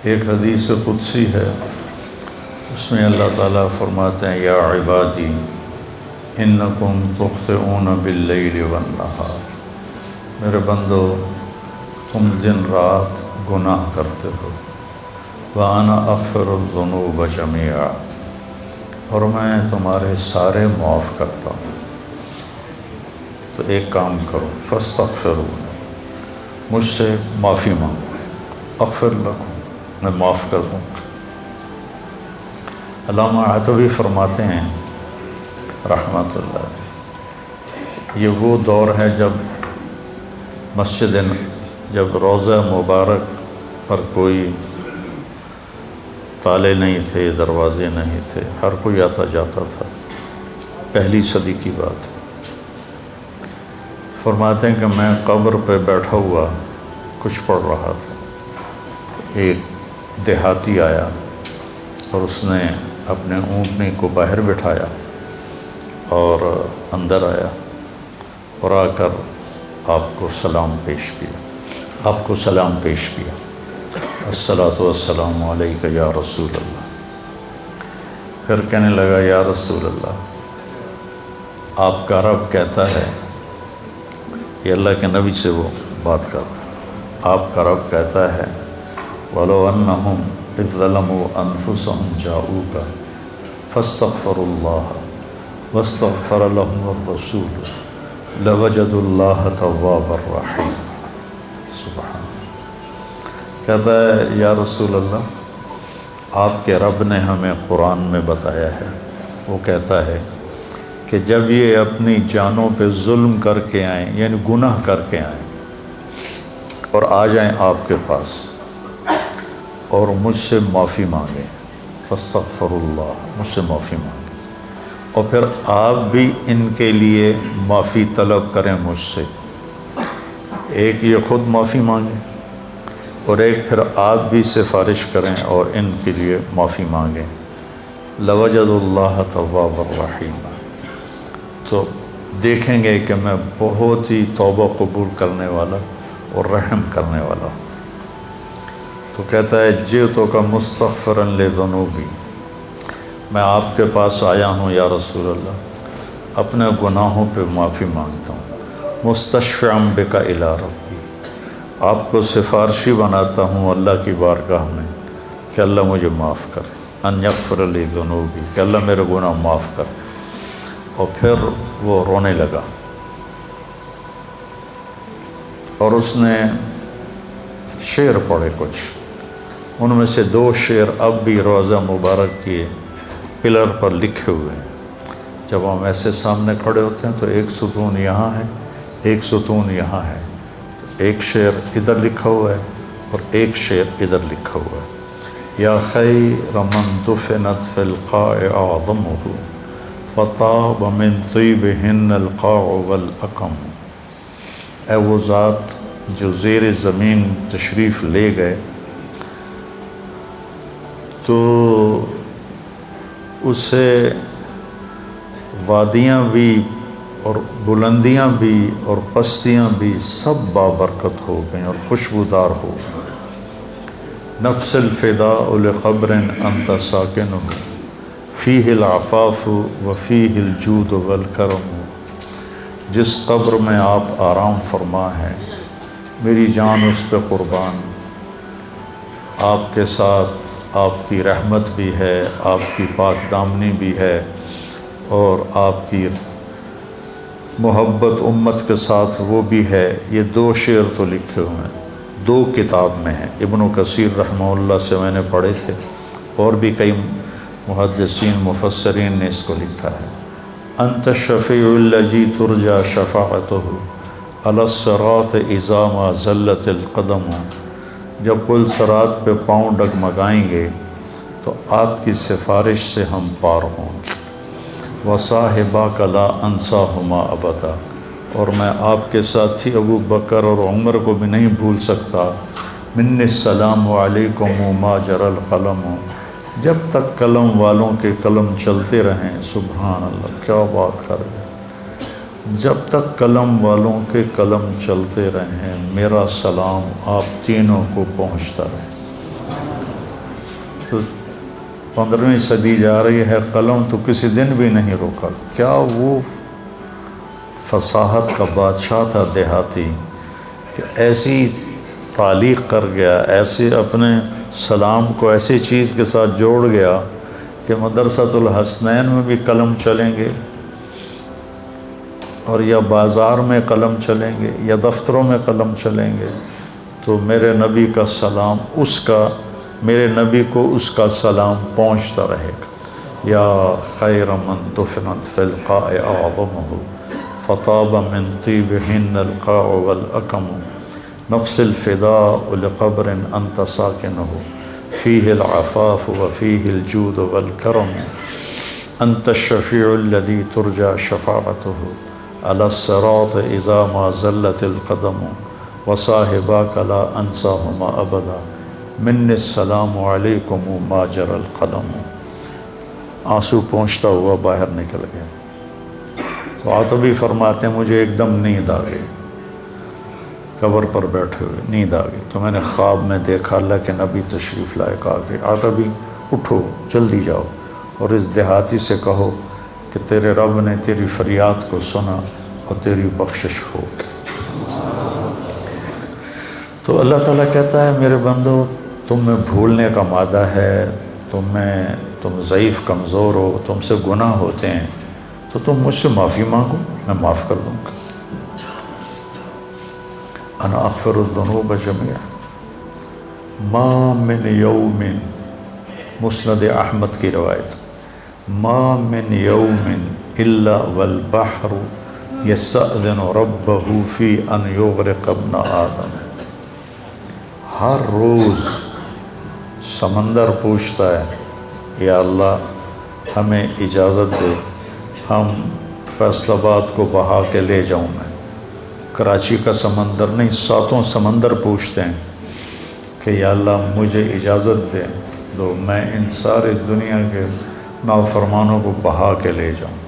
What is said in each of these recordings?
ایک حدیث قدسی ہے، اس میں اللہ تعالیٰ فرماتے ہیں یا عبادی انکم تخطئون باللیل والنہار، میرے بندو تم دن رات گناہ کرتے ہو، وَأَنَا أَغْفِرُ الذُّنُوبَ جَمِيعًا، اور میں تمہارے سارے معاف کرتا ہوں۔ تو ایک کام کرو، فاستغفرونی، مجھ سے معافی مانگو، اغفر لکم، میں معاف کر دوں گا۔ علامہ عتبی فرماتے ہیں رحمۃ اللہ علیہ، یہ وہ دور ہے جب روضہ مبارک پر کوئی تالے نہیں تھے، دروازے نہیں تھے، ہر کوئی آتا جاتا تھا، پہلی صدی کی بات ہے۔ فرماتے ہیں کہ میں قبر پہ بیٹھا ہوا کچھ پڑھ رہا تھا، ایک دیہاتی آیا اور اس نے اپنے اونٹنی کو باہر بٹھایا اور اندر آیا اور آ کر آپ کو سلام پیش کیا، الصلاۃ والسلام علیک یا رسول اللہ۔ پھر کہنے لگا یا رسول اللہ، آپ کا رب کہتا ہے، یہ اللہ کے نبی سے وہ بات کر رہا ہے، آپ کا رب کہتا ہے وَلَوْ أَنَّهُمْ إِذْ ظَلَمُوا أَنفُسَهُمْ جَاءُوكَ فَاسْتَغْفَرُوا اللَّهَ وَاسْتَغْفَرَ لَهُمُ الرَّسُولُ لَوَجَدُوا اللَّهَ تَوَّابًا رَحِيمًا۔ سبحان، کہتا ہے یا رسول اللہ، آپ کے رب نے ہمیں قرآن میں بتایا ہے، وہ کہتا ہے کہ جب یہ اپنی جانوں پہ ظلم کر کے آئیں، یعنی گناہ کر کے آئیں اور آ جائیں آپ کے پاس اور مجھ سے معافی مانگیں، فاستغفر اللہ، مجھ سے معافی مانگیں، اور پھر آپ بھی ان کے لیے معافی طلب کریں مجھ سے، ایک یہ خود معافی مانگیں اور ایک پھر آپ بھی سفارش کریں اور ان کے لیے معافی مانگیں، لَوَجَدُوا اللَّهَ تَوَّابًا رَحِيمًا، تو دیکھیں گے کہ میں بہت ہی توبہ قبول کرنے والا اور رحم کرنے والا ہوں۔ تو کہتا ہے جئتک مستغفرا لذنوبی، میں آپ کے پاس آیا ہوں یا رسول اللہ، اپنے گناہوں پہ معافی مانگتا ہوں، مستشفعا بک الی ربی، آپ کو سفارشی بناتا ہوں اللہ کی بارگاہ میں کہ اللہ مجھے معاف کرے، ان یغفر لی ذنوبی، کہ اللہ میرے گناہ معاف کرے۔ اور پھر وہ رونے لگا اور اس نے شعر پڑھے کچھ، ان میں سے 2 شعر اب بھی روضہ مبارک کے پلر پر لکھے ہوئے ہیں۔ جب ہم ایسے سامنے کھڑے ہوتے ہیں تو ایک ستون یہاں ہے، ایک ستون یہاں ہے، ایک شعر ادھر لکھا ہوا ہے اور ایک شعر ادھر لکھا ہوا ہے، یا خیر من دفنت فی القاع اعظمہ فطاب من طیبہن القاع والاکم، اے وہ ذات جو زیر زمین تشریف لے گئے تو اسے وادیاں بھی اور بلندیاں بھی اور پستیاں بھی سب بابرکت ہو گئیں اور خوشبودار ہو گئیں۔ نفس الفداء لقبر انت ساکنہ فیہ العفاف وفیہ الجود والکرم، جس قبر میں آپ آرام فرما ہیں میری جان اس پہ قربان، آپ کے ساتھ آپ کی رحمت بھی ہے، آپ کی پاک دامنی بھی ہے، اور آپ کی محبت امت کے ساتھ وہ بھی ہے۔ یہ 2 شعر تو لکھے ہوئے ہیں، 2 کتاب میں ہیں، ابن کثیر رحمہ اللہ سے میں نے پڑھے تھے، اور بھی کئی محدثین مفسرین نے اس کو لکھا ہے۔ انت الشفیع الذی ترجى شفاعتہ علی الصراط اذا ما زلت القدم، جب پل صراط پہ پاؤں ڈگمگائیں گے تو آپ کی سفارش سے ہم پار ہوں گے۔ وصاحباک لا انساہما ابدا، اور میں آپ کے ساتھی ابو بکر اور عمر کو بھی نہیں بھول سکتا۔ من السلام علیکم ما جرى القلم، جب تک قلم والوں کے قلم چلتے رہیں۔ سبحان اللہ، کیا بات کر رہے ہیں۔ جب تک قلم والوں کے قلم چلتے رہیں میرا سلام آپ تینوں کو پہنچتا رہے۔ تو 15ویں صدی جا رہی ہے، قلم تو کسی دن بھی نہیں روکا۔ کیا وہ فصاحت کا بادشاہ تھا دیہاتی کہ ایسی تعلیق کر گیا، ایسے اپنے سلام کو ایسی چیز کے ساتھ جوڑ گیا کہ مدرسۃ الحسنین میں بھی قلم چلیں گے، اور یا بازار میں قلم چلیں گے یا دفتروں میں قلم چلیں گے، تو میرے نبی کا سلام میرے نبی کو اس کا سلام پہنچتا رہے گا۔ یا خیر من دفنت فی القاع اعظمہ فطاب من طیبہن القاع والاکم نفس الفداء لقبر انت ساکنہ فیہ العفاف وفیہ الجود والکرم انت الشفیع الذی ترجى شفاعتہ علی الصراط اذا ما زلت القدم وصاحباک لا انساہما ابدا من السلام علیکم ما جر القلم۔ آنسو پہنچتا ہوا باہر نکل گیا۔ تو عاطبی فرماتے ہیں مجھے ایک دم نیند آ گئی، قبر پر بیٹھے ہوئے نیند آ گئی، تو میں نے خواب میں دیکھا اللہ کے نبی تشریف لائے، کہا کہ عاطبی اٹھو جلدی جاؤ اور اس دیہاتی سے کہو کہ تیرے رب نے تیری فریاد کو سنا اور تیری بخشش ہو گئی۔ تو اللہ تعالیٰ کہتا ہے میرے بندو تم میں بھولنے کا مادہ ہے، تم ضعیف کمزور ہو، تم سے گناہ ہوتے ہیں، تو تم مجھ سے معافی مانگو میں معاف کر دوں گا۔ انا اغفر الذنوب جميعا ما من یوم، مسند احمد کی روایت، ما من یوم الا والبحر یستأذن ربہ فی ان یغرق ابن آدم۔ ہر روز سمندر پوچھتا ہے یا اللہ ہمیں اجازت دے، ہم فیصل آباد کو بہا کے لے جاؤں میں۔ کراچی کا سمندر نہیں، 7 سمندر پوچھتے ہیں کہ یا اللہ مجھے اجازت دے دو میں ان سارے دنیا کے نافرمانوں کو بہا کے لے جاؤں۔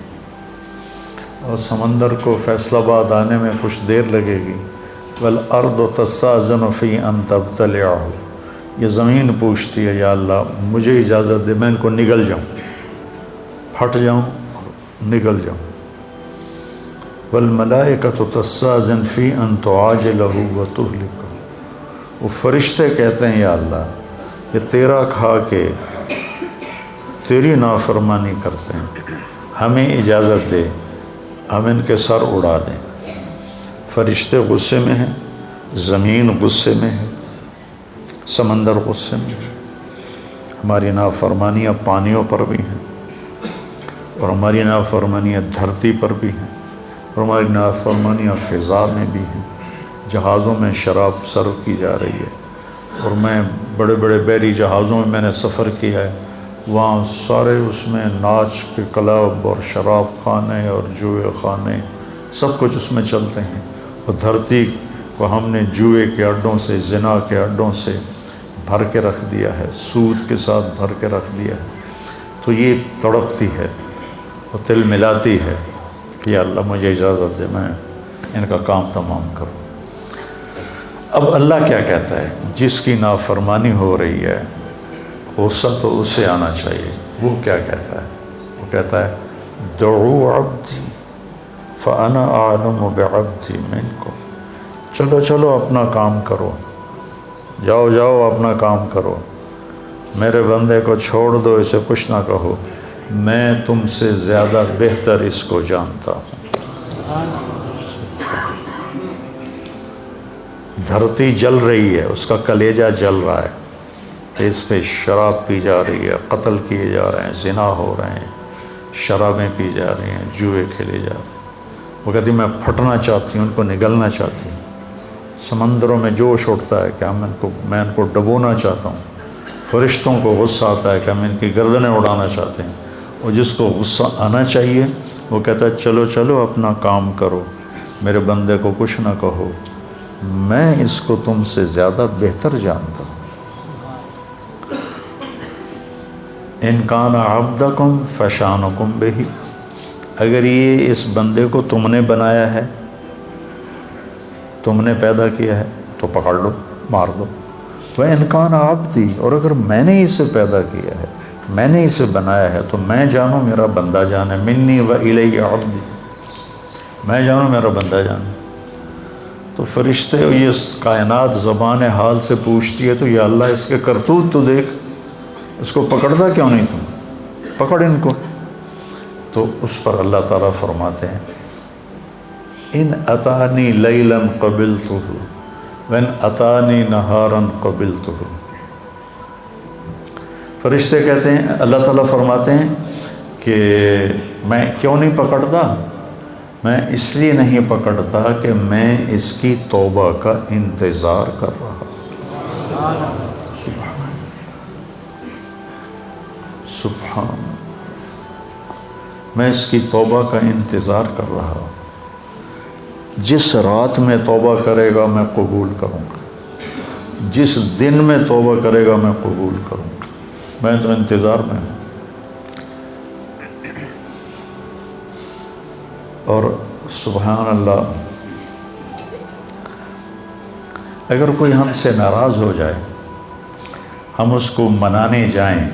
اور سمندر کو فیصل آباد آنے میں کچھ دیر لگے گی۔ والارض تستأذن فی ان تبتلعہ، یہ زمین پوچھتی ہے یا اللہ مجھے اجازت دے میں ان کو نگل جاؤں، پھٹ جاؤں نگل جاؤں۔ والملائکۃ تستأذن فی ان تعاجلہ وتہلکہ، وہ فرشتے کہتے ہیں یا اللہ کہ تیرا کھا کے تیری نافرمانی کرتے ہیں، ہمیں اجازت دے ہم ان کے سر اڑا دیں۔ فرشتے غصے میں ہیں، زمین غصے میں ہے، سمندر غصے میں ہے، ہماری نافرمانیاں پانیوں پر بھی ہیں، اور ہماری نافرمانیاں دھرتی پر بھی ہیں، اور ہماری نافرمانیاں فضا میں بھی ہیں۔ جہازوں میں شراب سرو کی جا رہی ہے، اور میں بڑے بڑے بحری جہازوں میں نے سفر کیا ہے، وہاں سارے اس میں ناچ کے کلب اور شراب خانے اور جوئے خانے سب کچھ اس میں چلتے ہیں، اور دھرتی کو ہم نے جوئے کے اڈوں سے، زنا کے اڈوں سے بھر کے رکھ دیا ہے، سود کے ساتھ بھر کے رکھ دیا ہے۔ تو یہ تڑپتی ہے اور تل ملاتی ہے کہ یا اللہ مجھے اجازت دے میں ان کا کام تمام کروں۔ اب اللہ کیا کہتا ہے؟ جس کی نافرمانی ہو رہی ہے غصہ تو اس سے آنا چاہیے۔ وہ کیا کہتا ہے؟ وہ کہتا ہے دعو عبدی فانا اعلم بعبدی منکم، چلو چلو اپنا کام کرو، جاؤ جاؤ اپنا کام کرو، میرے بندے کو چھوڑ دو، اسے کچھ نہ کہو، میں تم سے زیادہ بہتر اس کو جانتا ہوں۔ دھرتی جل رہی ہے، اس کا کلیجہ جل رہا ہے، اس پہ شراب پی جا رہی ہے، قتل کیے جا رہے ہیں، زنا ہو رہے ہیں، شرابیں پی جا رہی ہیں، جوئے کھیلے جا رہے ہیں۔ وہ کہتی میں پھٹنا چاہتی ہوں، ان کو نگلنا چاہتی ہوں۔ سمندروں میں جوش اٹھتا ہے کہ میں ان کو ڈبونا چاہتا ہوں۔ فرشتوں کو غصہ آتا ہے کہ ہم ان کی گردنیں اڑانا چاہتے ہیں۔ اور جس کو غصہ آنا چاہیے وہ کہتا ہے چلو چلو اپنا کام کرو، میرے بندے کو کچھ نہ کہو، میں اس کو تم سے زیادہ بہتر جانتا ہوں۔ ان کان عبدکم فشانکم بہ، اگر یہ اس بندے کو تم نے بنایا ہے، تم نے پیدا کیا ہے تو پکڑ لو، مار دو۔ وَإِنْ كَانَ عَبْدِي، اور اگر میں نے اسے پیدا کیا ہے، میں نے اسے بنایا ہے، تو میں جانوں میرا بندہ جان ہے۔ مِنِّي وَإِلَيَّ عَبْدِي، میں جانوں میرا بندہ جان ہے۔ تو فرشتے یہ کائنات زبان حال سے پوچھتی ہے تو یا اللہ اس کے کرتوت تو دیکھ، اس کو پکڑتا کیوں نہیں تم؟ پکڑ ان کو۔ تو اس پر اللہ تعالیٰ فرماتے ہیں ان اتانی لیلا قبلتہ وان اتانی نہارا قبلتہ۔ فرشتے کہتے ہیں، اللہ تعالیٰ فرماتے ہیں کہ میں کیوں نہیں پکڑتا؟ میں اس لیے نہیں پکڑتا کہ میں اس کی توبہ کا انتظار کر رہا ہوں۔ سبحان، میں اس کی توبہ کا انتظار کر رہا ہوں۔ جس رات میں توبہ کرے گا میں قبول کروں گا، جس دن میں توبہ کرے گا میں قبول کروں گا، میں تو انتظار میں ہوں۔ اور سبحان اللہ، اگر کوئی ہم سے ناراض ہو جائے، ہم اس کو منانے جائیں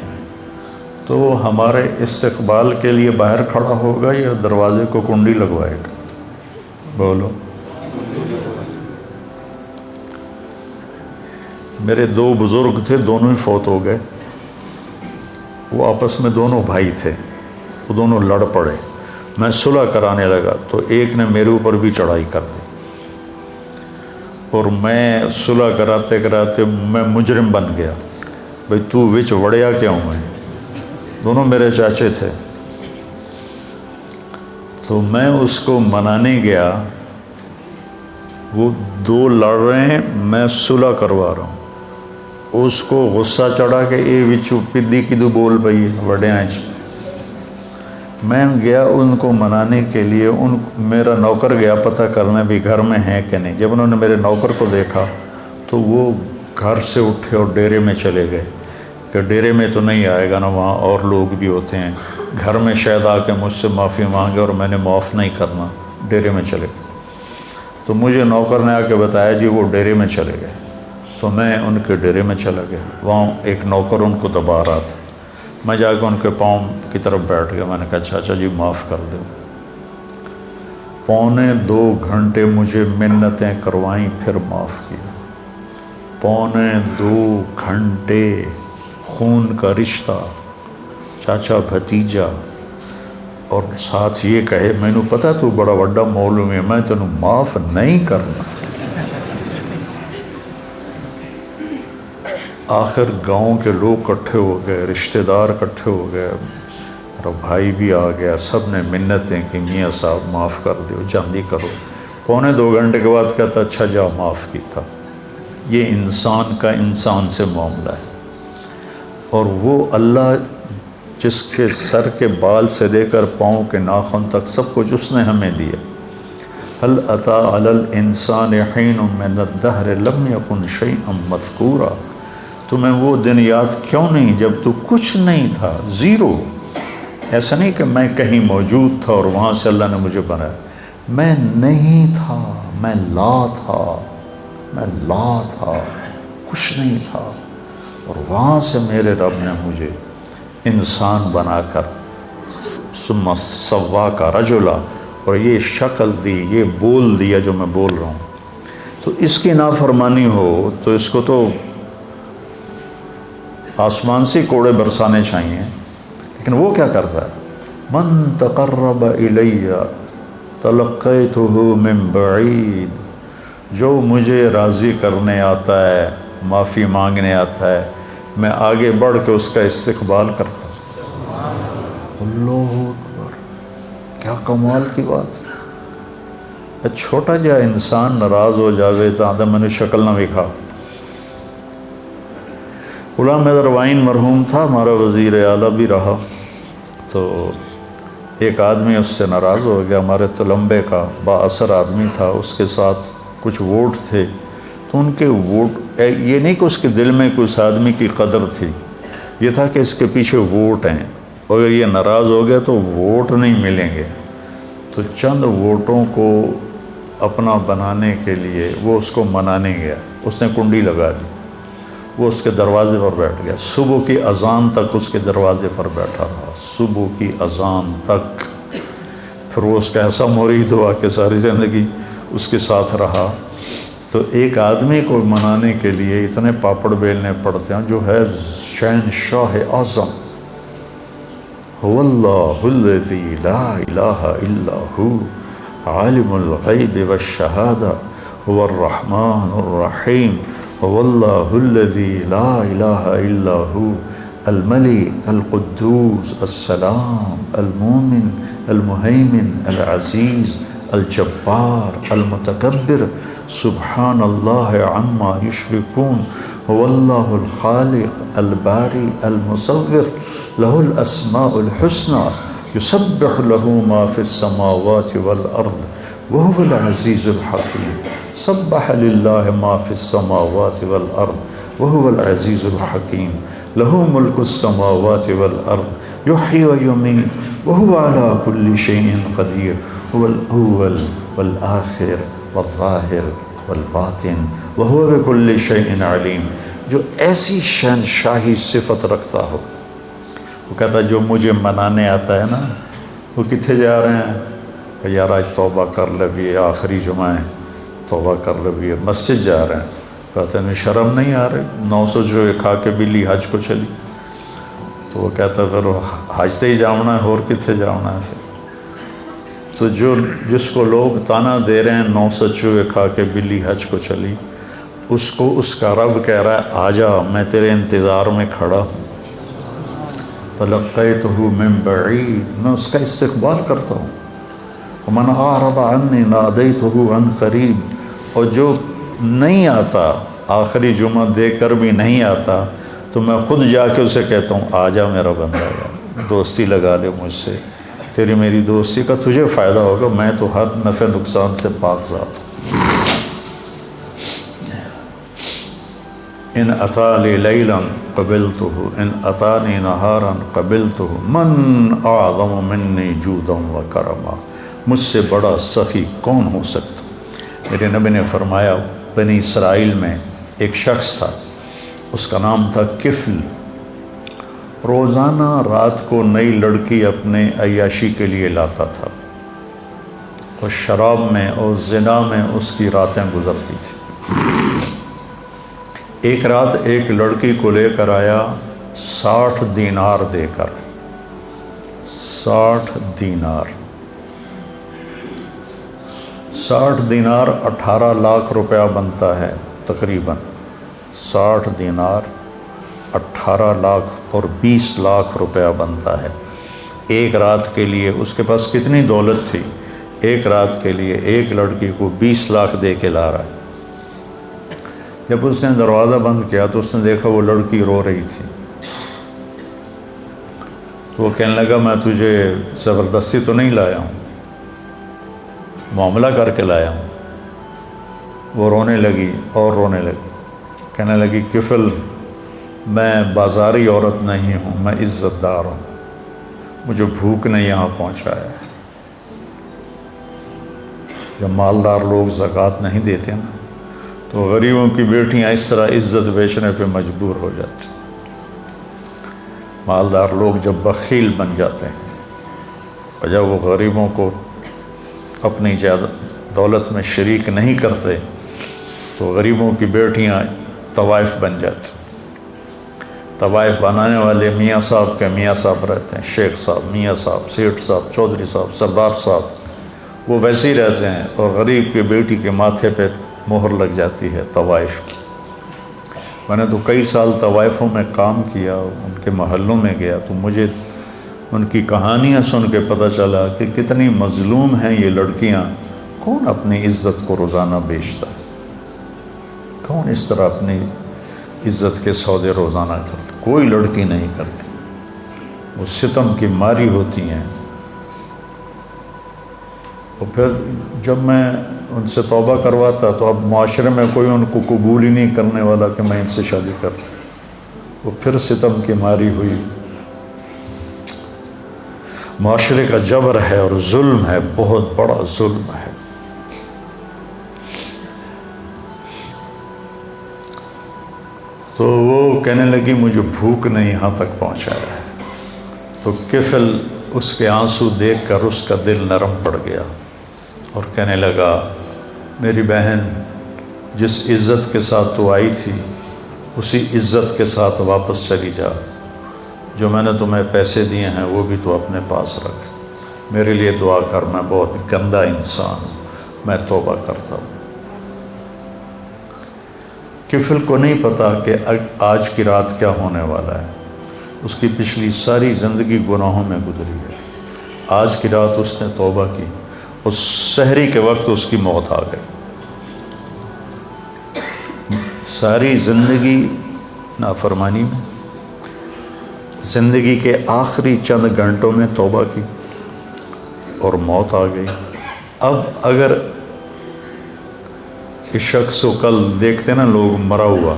تو ہمارے استقبال کے لیے باہر کھڑا ہوگا یا دروازے کو کنڈی لگوائے گا؟ بولو۔ میرے دو بزرگ تھے، دونوں ہی فوت ہو گئے۔ وہ آپس میں دونوں بھائی تھے، وہ دونوں لڑ پڑے۔ میں صلح کرانے لگا تو ایک نے میرے اوپر بھی چڑھائی کر دی، اور میں صلح کراتے کراتے میں مجرم بن گیا۔ بھئی تو وچ وڑیا کیوں ہے؟ دونوں میرے چاچے تھے۔ تو میں اس کو منانے گیا، وہ دو لڑ رہے ہیں، میں صلح کروا رہا ہوں۔ اس کو غصہ چڑھا کہ اے وچو پدی کدو بول پئی وڈیاں چ۔ میں گیا ان کو منانے کے لیے، میرا نوکر گیا پتہ کرنے بھی گھر میں ہیں کہ نہیں۔ جب انہوں نے میرے نوکر کو دیکھا تو وہ گھر سے اٹھے اور ڈیرے میں چلے گئے کہ ڈیرے میں تو نہیں آئے گا نا، وہاں اور لوگ بھی ہوتے ہیں، گھر میں شاید آ کے مجھ سے معافی مانگے اور میں نے معاف نہیں کرنا۔ ڈیرے میں چلے گئے تو مجھے نوکر نے آ کے بتایا جی وہ ڈیرے میں چلے گئے۔ تو میں ان کے ڈیرے میں چلا گیا، وہاں ایک نوکر ان کو دبا رہا تھا۔ میں جا کے ان کے پاؤں کی طرف بیٹھ گیا، میں نے کہا چاچا جی معاف کر دو۔ 2.25 گھنٹے مجھے منتیں کروائیں، پھر معاف کیا۔ 2.25 گھنٹے خون کا رشتہ، چاچا بھتیجا، اور ساتھ یہ کہے میں نے پتا تو بڑا وڈا مولوی ہے، میں تینوں معاف نہیں کرنا۔ آخر گاؤں کے لوگ کٹھے ہو گئے، رشتہ دار کٹھے ہو گئے، میرا بھائی بھی آ گیا، سب نے منتیں کہ میاں صاحب معاف کر دیو، جلدی کرو۔ 2.25 گھنٹے کے بعد کہتا اچھا جا معاف کی تھا۔ یہ انسان کا انسان سے معاملہ ہے، اور وہ اللہ جس کے سر کے بال سے لے کر پاؤں کے ناخن تک سب کچھ اس نے ہمیں دیا۔ هل اتى على الانسان حين من الدهر لم يكن شيئا مذكورا۔ تمہیں وہ دن یاد کیوں نہیں جب تو کچھ نہیں تھا، زیرو۔ ایسا نہیں کہ میں کہیں موجود تھا اور وہاں سے اللہ نے مجھے بنایا، میں نہیں تھا، میں لا تھا، میں لا تھا، کچھ نہیں تھا، اور وہاں سے میرے رب نے مجھے انسان بنا کر ثم سواک رجلا، اور یہ شکل دی، یہ بول دیا جو میں بول رہا ہوں۔ تو اس کی نافرمانی ہو تو اس کو تو آسمان سے کوڑے برسانے چاہیے، لیکن وہ کیا کرتا ہے؟ من تقرب الی تلقیتہ من بعید، جو مجھے راضی کرنے آتا ہے، معافی مانگنے آتا ہے، میں آگے بڑھ کے اس کا استقبال کرتا ہوں۔ اللہ اکبر، کیا کمال کی بات ہے۔ چھوٹا جا انسان ناراض ہو جاوے تو آدھا میں نے شکل نہ وکھا۔ غلام حیدر وائن مرحوم تھا، ہمارا وزیر اعلیٰ بھی رہا، تو ایک آدمی اس سے ناراض ہو گیا، ہمارے تلمبے کا با اثر آدمی تھا، اس کے ساتھ کچھ ووٹ تھے، تو ان کے ووٹ، یہ نہیں کہ اس کے دل میں کوئی اس آدمی کی قدر تھی، یہ تھا کہ اس کے پیچھے ووٹ ہیں، اور اگر یہ ناراض ہو گیا تو ووٹ نہیں ملیں گے، تو چند ووٹوں کو اپنا بنانے کے لیے وہ اس کو منانے گیا، اس نے کنڈی لگا دی، وہ اس کے دروازے پر بیٹھ گیا، صبح کی اذان تک اس کے دروازے پر بیٹھا رہا، صبح کی اذان تک۔ پھر وہ اس کا ایسا مرید ہوا کہ ساری زندگی اس کے ساتھ رہا۔ تو ایک آدمی کو منانے کے لیے اتنے پاپڑ بیلنے پڑتے ہیں، جو ہے شہنشاہ اعظم، هو اللہ الذی لا الہ الا ہو عالم الغیب والشہادہ هو الرحمن الرحیم هو اللہ الذی لا الہ الا ہو الملک القدوس السلام المومن المہیمن العزیز الجبار المتکبر سبحان اللہ عما یشرکون هو اللہ الخالق الباری المصور له الاسماء الحسنى يسبح له ما في السماوات والارض وهو العزيز الحكيم سبح لله ما في السماوات والارض وهو العزيز الحكيم له ملك السماوات والارض يحيي ويميت وهو على كل شيء قدير هو الاول والآخر والظاہر والباطن وهو بكل شيء علیم۔ جو ایسی شہنشاہی صفت رکھتا ہو، وہ کہتا ہے جو مجھے منانے آتا ہے نا، وہ کتنے جا رہے ہیں؟ یار آج توبہ کر لے بھی، آخری جمعہ ہے، توبہ کر لے بھی، مسجد جا رہے ہیں۔ کہتے ہیں شرم نہیں آ رہی؟ 900 جو کھا کے بلی حج کو چلی۔ تو وہ کہتا ہے پھر حج تے ہی جاؤنا ہے، اور کتنے جاؤنا ہے پھر؟ تو جس کو لوگ تانا دے رہے ہیں 900 چوہے کھا کے بلی حج کو چلی، اس کو اس کا رب کہہ رہا ہے آ جا، میں تیرے انتظار میں کھڑا ہوں۔ تلقیتہ من بعید، میں اس کا استقبال کرتا ہوں۔ ومن اعرض عنی نادیتہ عن قریب، اور جو نہیں آتا، آخری جمعہ دے کر بھی نہیں آتا، تو میں خود جا کے اسے کہتا ہوں آ جا میرا بندہ، دوستی لگا لے مجھ سے، تیری میری دوستی کا تجھے فائدہ ہوگا، میں تو ہر نفع نقصان سے پاک ذات ہوں۔ ان اتالی لیلا قبلتہ ان اتانی نہارا قبلتہ من اعظم منی جودا و کرما، مجھ سے بڑا سخی کون ہو سکتا؟ میرے نبی نے فرمایا بنی اسرائیل میں ایک شخص تھا، اس کا نام تھا کفل، روزانہ رات کو نئی لڑکی اپنے عیاشی کے لیے لاتا تھا، اور شراب میں اور زنا میں اس کی راتیں گزرتی تھیں۔ ایک رات ایک لڑکی کو لے کر آیا 60 دینار دے کر، 60 دینار 60 دینار 18 لاکھ روپیہ بنتا ہے تقریباً، 60 دینار 18 لاکھ اور 20 لاکھ روپیہ بنتا ہے ایک رات کے لیے۔ اس کے پاس کتنی دولت تھی، ایک رات کے لیے ایک لڑکی کو 20 لاکھ دے کے لا رہا ہے۔ جب اس نے دروازہ بند کیا تو اس نے دیکھا وہ لڑکی رو رہی تھی، تو وہ کہنے لگا میں تجھے زبردستی تو نہیں لایا ہوں، معاملہ کر کے لایا ہوں۔ وہ رونے لگی اور رونے لگی، کہنے لگی کفل میں بازاری عورت نہیں ہوں، میں عزت دار ہوں، مجھے بھوک نے یہاں پہنچایا ہے۔ جب مالدار لوگ زکوٰۃ نہیں دیتے نا، تو غریبوں کی بیٹیاں اس طرح عزت بیچنے پہ مجبور ہو جاتی۔ مالدار لوگ جب بخیل بن جاتے ہیں اور جب وہ غریبوں کو اپنی دولت میں شریک نہیں کرتے، تو غریبوں کی بیٹیاں طوائف بن جاتی۔ طوائف بنانے والے میاں صاحب کے میاں صاحب رہتے ہیں، شیخ صاحب، میاں صاحب، سیٹھ صاحب، چودھری صاحب، سردار صاحب، وہ ویسے ہی رہتے ہیں، اور غریب کی بیٹی کے ماتھے پہ مہر لگ جاتی ہے طوائف کی۔ میں نے تو کئی سال طوائفوں میں کام کیا، ان کے محلوں میں گیا، تو مجھے ان کی کہانیاں سن کے پتہ چلا کہ کتنی مظلوم ہیں یہ لڑکیاں۔ کون اپنی عزت کو روزانہ بیچتا ہے؟ کون اس طرح اپنی عزت کے سودے روزانہ کرتا؟ کوئی لڑکی نہیں کرتی، وہ ستم کی ماری ہوتی ہیں۔ تو پھر جب میں ان سے توبہ کرواتا تو اب معاشرے میں کوئی ان کو قبول ہی نہیں کرنے والا کہ میں ان سے شادی کروں، وہ پھر ستم کی ماری ہوئی۔ معاشرے کا جبر ہے اور ظلم ہے، بہت بڑا ظلم ہے۔ تو وہ کہنے لگی مجھے بھوک نے یہاں تک پہنچایا ہے۔ تو کفل اس کے آنسو دیکھ کر اس کا دل نرم پڑ گیا اور کہنے لگا میری بہن، جس عزت کے ساتھ تو آئی تھی اسی عزت کے ساتھ واپس چلی جا، جو میں نے تمہیں پیسے دیے ہیں وہ بھی تو اپنے پاس رکھ، میرے لیے دعا کر، میں بہت گندا انسان ہوں، میں توبہ کرتا ہوں۔ کفل کو نہیں پتا کہ آج کی رات کیا ہونے والا ہے، اس کی پچھلی ساری زندگی گناہوں میں گزری ہے۔ آج کی رات اس نے توبہ کی، اس سحری کے وقت اس کی موت آ گئی۔ ساری زندگی نافرمانی میں، زندگی کے آخری چند گھنٹوں میں توبہ کی اور موت آ گئی۔ اب اگر اس شخص کو کل دیکھتے نا لوگ مرا ہوا،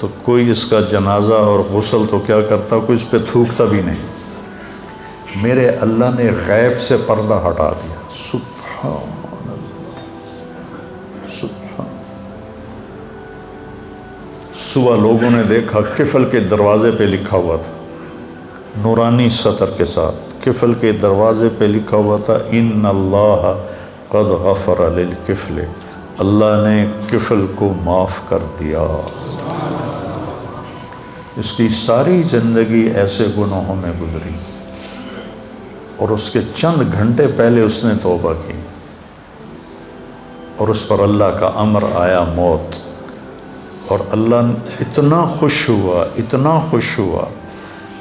تو کوئی اس کا جنازہ اور غسل تو کیا کرتا، کوئی اس پہ تھوکتا بھی نہیں۔ میرے اللہ نے غیب سے پردہ ہٹا دیا، سبحان اللہ، سبحان۔ صبح لوگوں نے دیکھا کفل کے دروازے پہ لکھا ہوا تھا، نورانی سطر کے ساتھ کفل کے دروازے پہ لکھا ہوا تھا ان اللہ قد غفر للکفل، اللہ نے کفل کو معاف کر دیا۔ اس کی ساری زندگی ایسے گناہوں میں گزری اور اس کے چند گھنٹے پہلے اس نے توبہ کی اور اس پر اللہ کا امر آیا موت، اور اللہ اتنا خوش ہوا، اتنا خوش ہوا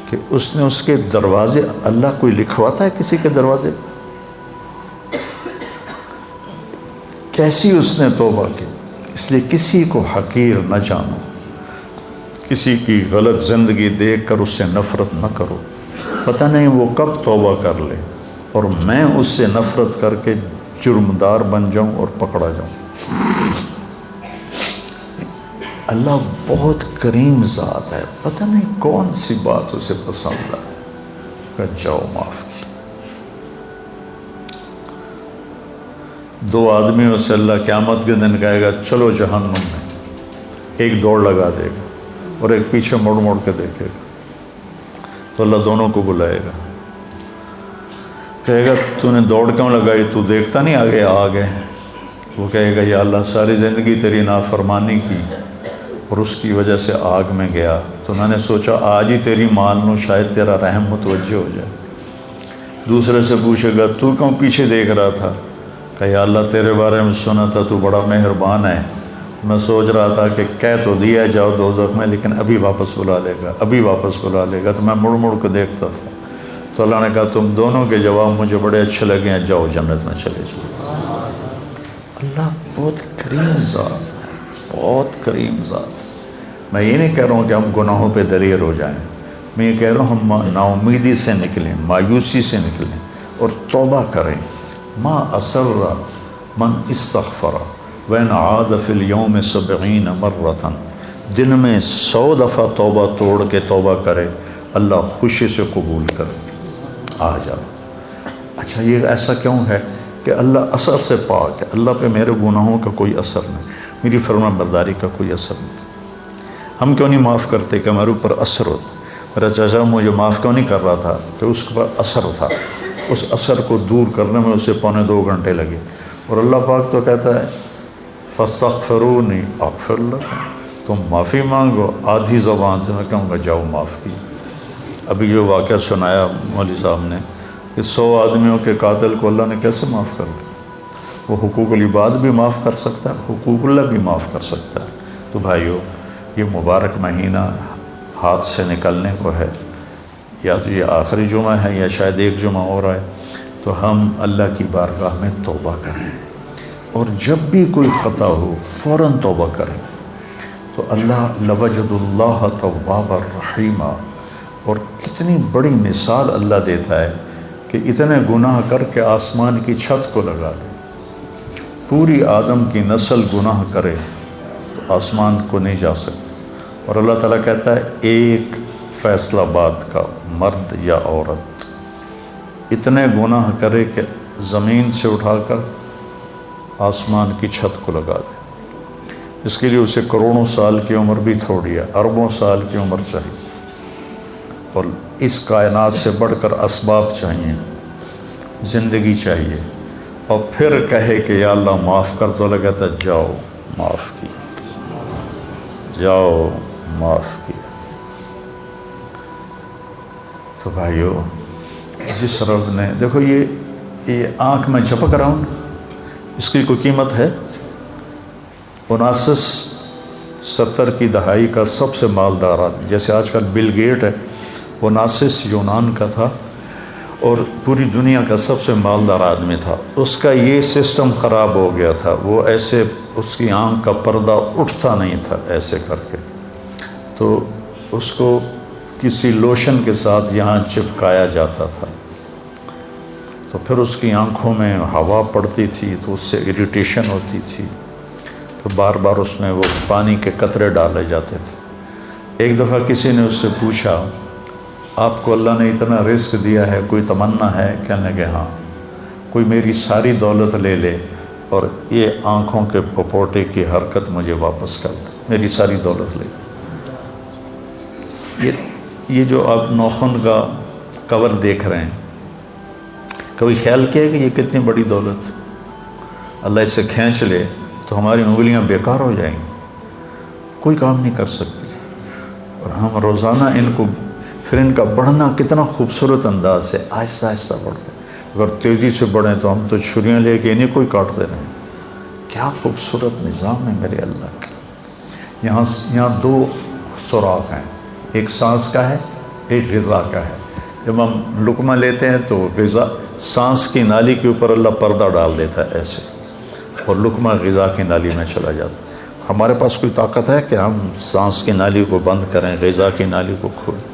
کہ اس نے اس کے دروازے، اللہ کوئی لکھواتا ہے کسی کے دروازے، کیسی اس نے توبہ کی۔ اس لیے کسی کو حقیر نہ جانو، کسی کی غلط زندگی دیکھ کر اس سے نفرت نہ کرو، پتہ نہیں وہ کب توبہ کر لے اور میں اس سے نفرت کر کے جرمدار بن جاؤں اور پکڑا جاؤں۔ اللہ بہت کریم ذات ہے، پتہ نہیں کون سی بات اسے پسند ہے کہ جاؤ معاف کی۔ دو آدمیوں سے اللہ قیامت کے دن کہے گا چلو جہنم میں، ایک دوڑ لگا دے گا اور ایک پیچھے مڑ مڑ کے دیکھے گا، تو اللہ دونوں کو بلائے گا، کہے گا تو نے دوڑ کیوں لگائی، تو دیکھتا نہیں آگے آگے۔ وہ کہے گا یا اللہ ساری زندگی تیری نافرمانی کی اور اس کی وجہ سے آگ میں گیا، تو میں نے سوچا آج ہی تیری مان لوں، شاید تیرا رحم متوجہ ہو جائے۔ دوسرے سے پوچھے گا تو کیوں پیچھے دیکھ رہا تھا، کہ یا اللہ تیرے بارے میں سنا تھا تو بڑا مہربان ہے، میں سوچ رہا تھا کہ کہہ تو دیا جاؤ دوزخ میں لیکن ابھی واپس بلا لے گا، ابھی واپس بلا لے گا، تو میں مڑ مڑ کے دیکھتا تھا۔ تو اللہ نے کہا تم دونوں کے جواب مجھے بڑے اچھے لگے ہیں، جاؤ جنت میں چلے جاؤ۔ اللہ بہت کریم ذات ہے، بہت کریم ذات ہے۔ میں یہ نہیں کہہ رہا ہوں کہ ہم گناہوں پہ دلیر ہو جائیں، میں یہ کہہ رہا ہوں ہم نا امیدی سے نکلیں، مایوسی سے نکلیں اور توبہ کریں۔ ما اسر من استغفر وین عاد فی اليوم 70 مرۃ، دن میں 100 دفعہ توبہ توڑ کے توبہ کرے، اللہ خوشی سے قبول کرے۔ آ جاؤ۔ اچھا یہ ایسا کیوں ہے کہ اللہ اثر سے پاک ہے، اللہ پہ میرے گناہوں کا کوئی اثر نہیں، میری فرما برداری کا کوئی اثر نہیں۔ ہم کیوں نہیں معاف کرتے کہ ہمارے اوپر اثر ہوتا؟ میرا چاچا مجھے معاف کیوں نہیں کر رہا تھا کہ اس کے اوپر اثر تھا، اس اثر کو دور کرنے میں اسے 2.25 گھنٹے لگے، اور اللہ پاک تو کہتا ہے فاستغفرونی اغفر لکم، تم معافی مانگو، آدھی زبان سے میں کہوں گا جاؤ معاف کی۔ ابھی جو واقعہ سنایا مولوی صاحب نے کہ 100 آدمیوں کے قاتل کو اللہ نے کیسے معاف کر دیا، وہ حقوق العباد بھی معاف کر سکتا ہے، حقوق اللہ بھی معاف کر سکتا ہے۔ تو بھائیو یہ مبارک مہینہ ہاتھ سے نکلنے کو ہے، یا تو یہ آخری جمعہ ہے یا شاید ایک جمعہ اور آئے، تو ہم اللہ کی بارگاہ میں توبہ کریں، اور جب بھی کوئی خطا ہو فوراً توبہ کریں، تو اللہ لوجد اللہ توابا الرحیمہ۔ اور کتنی بڑی مثال اللہ دیتا ہے کہ اتنے گناہ کر کے آسمان کی چھت کو لگا دے، پوری آدم کی نسل گناہ کرے تو آسمان کو نہیں جا سکتا، اور اللہ تعالیٰ کہتا ہے ایک فیصلہ باد کا مرد یا عورت اتنے گناہ کرے کہ زمین سے اٹھا کر آسمان کی چھت کو لگا دے، اس کے لیے اسے کروڑوں سال کی عمر بھی تھوڑی ہے، اربوں سال کی عمر چاہیے، اور اس کائنات سے بڑھ کر اسباب چاہیے، زندگی چاہیے، اور پھر کہے کہ یا اللہ معاف کر، تو اللہ کہتا ہے جاؤ معاف کیا، جاؤ معاف کیا۔ تو بھائیو، جس رب نے، دیکھو یہ آنکھ میں جھپک رہا ہوں، اس کی کوئی قیمت ہے؟ 1970 کی دہائی کا سب سے مالدار آدمی، جیسے آج کل بل گیٹ ہے، 19 یونان کا تھا اور پوری دنیا کا سب سے مالدار آدمی تھا۔ اس کا یہ سسٹم خراب ہو گیا تھا، وہ ایسے اس کی آنکھ کا پردہ اٹھتا نہیں تھا ایسے کر کے، تو اس کو کسی لوشن کے ساتھ یہاں چپکایا جاتا تھا، تو پھر اس کی آنکھوں میں ہوا پڑتی تھی تو اس سے اریٹیشن ہوتی تھی، تو بار بار اس میں وہ پانی کے قطرے ڈالے جاتے تھے۔ ایک دفعہ کسی نے اس سے پوچھا آپ کو اللہ نے اتنا رزق دیا ہے، کوئی تمنا ہے؟ کہنے کہ ہاں، کوئی میری ساری دولت لے لے اور یہ آنکھوں کے پپوٹے کی حرکت مجھے واپس کر دے، میری ساری دولت لے۔ یہ جو آپ ناخن کا کور دیکھ رہے ہیں، کبھی خیال کیا ہے کہ یہ کتنی بڑی دولت، اللہ اسے کھینچ لے تو ہماری انگلیاں بیکار ہو جائیں گی، کوئی کام نہیں کر سکتی، اور ہم روزانہ ان کو، پھر ان کا بڑھنا کتنا خوبصورت انداز سے آہستہ آہستہ بڑھتے ہیں، اگر تیزی سے بڑھیں تو ہم تو چھریاں لے کے انہیں کوئی کاٹتے رہیں۔ کیا خوبصورت نظام ہے میرے اللہ کا۔ یہاں 2 سوراخ ہیں، ایک سانس کا ہے، ایک غذا کا ہے۔ جب ہم لقمہ لیتے ہیں تو غذا، سانس کی نالی کے اوپر اللہ پردہ ڈال دیتا ہے ایسے، اور لقمہ غذا کی نالی میں چلا جاتا ہے۔ ہمارے پاس کوئی طاقت ہے کہ ہم سانس کی نالی کو بند کریں، غذا کی نالی کو کھولیں؟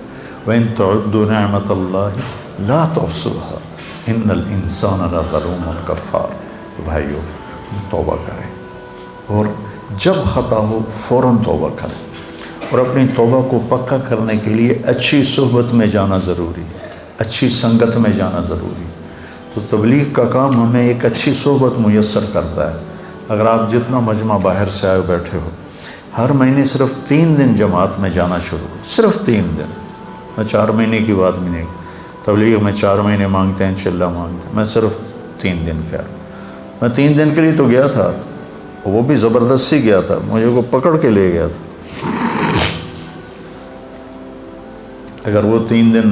وَإِن تَعُدُّوا نِعْمَةَ اللَّهِ لَا تُحْصُوهَا إِنَّ الْإِنسَانَ لَظَلُومٌ كَفَّارٌ۔ بھائیو، توبہ کریں، اور جب خطا ہو فوراً توبہ کریں، اور اپنی توبہ کو پکا کرنے کے لیے اچھی صحبت میں جانا ضروری ہے، اچھی سنگت میں جانا ضروری ہے۔ تو تبلیغ کا کام ہمیں ایک اچھی صحبت میسر کرتا ہے۔ اگر آپ جتنا مجمع باہر سے آئے بیٹھے ہو، ہر مہینے صرف 3 دن جماعت میں جانا شروع، صرف 3 دن، میں 4 مہینے کی بات بھی نہیں، تبلیغ میں 4 مہینے مانگتے ہیں، چلہ مانگتے ہیں، میں صرف 3 دن کہہ رہا ہوں۔ میں 3 دن کے لیے تو گیا تھا، وہ بھی زبردستی گیا تھا، مجھے کو پکڑ کے لے گیا تھا۔ اگر وہ 3 دن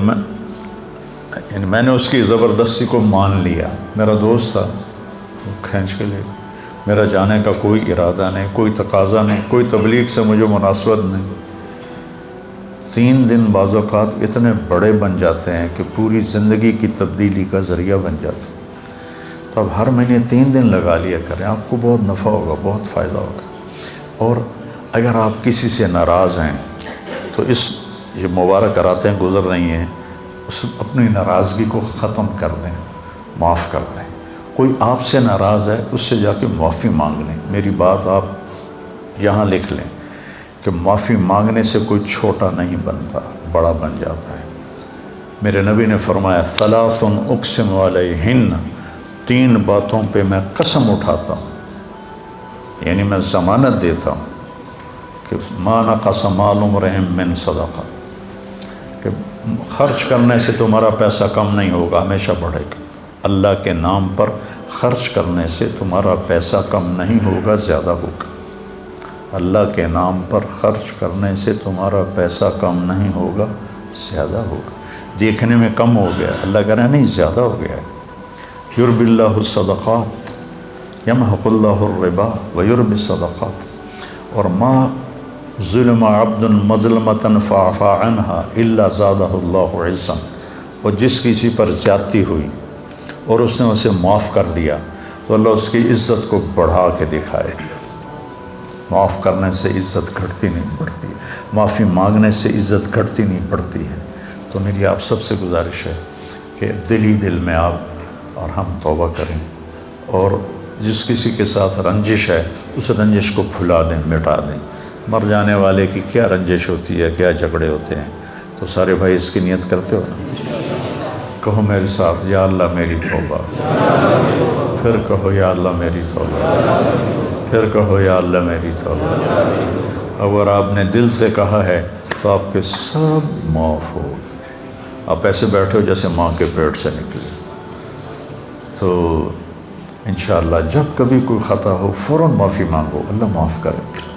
میں نے اس کی زبردستی کو مان لیا، میرا دوست تھا، وہ کھینچ کے لے گیا، میرا جانے کا کوئی ارادہ نہیں، کوئی تقاضا نہیں، کوئی تبلیغ سے مجھے مناسبت نہیں۔ 3 دن بعض اوقات اتنے بڑے بن جاتے ہیں کہ پوری زندگی کی تبدیلی کا ذریعہ بن جاتے ہیں۔ تو اب ہر مہینے 3 دن لگا لیا کریں، آپ کو بہت نفع ہوگا، بہت فائدہ ہوگا۔ اور اگر آپ کسی سے ناراض ہیں تو یہ مبارک راتیں گزر رہی ہیں، اپنی ناراضگی کو ختم کر دیں، معاف کر دیں۔ کوئی آپ سے ناراض ہے، اس سے جا کے معافی مانگ لیں۔ میری بات آپ یہاں لکھ لیں کہ معافی مانگنے سے کوئی چھوٹا نہیں بنتا، بڑا بن جاتا ہے۔ میرے نبی نے فرمایا ثلاث اقسم علیہن، 3 باتوں پہ میں قسم اٹھاتا ہوں، یعنی میں ضمانت دیتا ہوں کہ ما نقص مال امرئ من صدقہ، کہ خرچ کرنے سے تمہارا پیسہ کم نہیں ہوگا، ہمیشہ بڑھے گا۔ اللہ کے نام پر خرچ کرنے سے تمہارا پیسہ کم نہیں ہوگا، زیادہ ہوگا۔ اللہ کے نام پر خرچ کرنے سے تمہارا پیسہ کم نہیں ہوگا، زیادہ ہوگا۔ دیکھنے میں کم ہو گیا، اللہ کہہ رہا ہے نہیں، زیادہ ہو گیا ہے۔ یربی اللہ الصدقات یمحق اللہ الربا ویربی الصدقات، اور ما ظلم عبد مظلمۃ فعفى عنها الا زادہ اللہ عزا، اور جس کسی پر زیادتی ہوئی اور اس نے اسے معاف کر دیا تو اللہ اس کی عزت کو بڑھا کے دکھائے۔ معاف کرنے سے عزت گھٹتی نہیں بڑھتی، معافی مانگنے سے عزت گھٹتی نہیں بڑھتی ہے۔ تو میری آپ سب سے گزارش ہے کہ دل ہی دل میں آپ اور ہم توبہ کریں، اور جس کسی کے ساتھ رنجش ہے اس رنجش کو بھلا دیں، مٹا دیں۔ مر جانے والے کی کیا رنجش ہوتی ہے، کیا جھگڑے ہوتے ہیں، تو سارے بھائی اس کی نیت کرتے ہو نا؟ کہو میرے ساتھ، یا اللہ میری توبہ، پھر کہو یا اللہ میری توبہ، پھر کہو یا اللہ میری توبہ۔ اگر آپ نے دل سے کہا ہے تو آپ کے سب معاف ہو۔ آپ ایسے بیٹھو جیسے ماں کے پیٹ سے نکلے۔ تو انشاءاللہ جب کبھی کوئی خطا ہو فوراً معافی مانگو، اللہ معاف کرے۔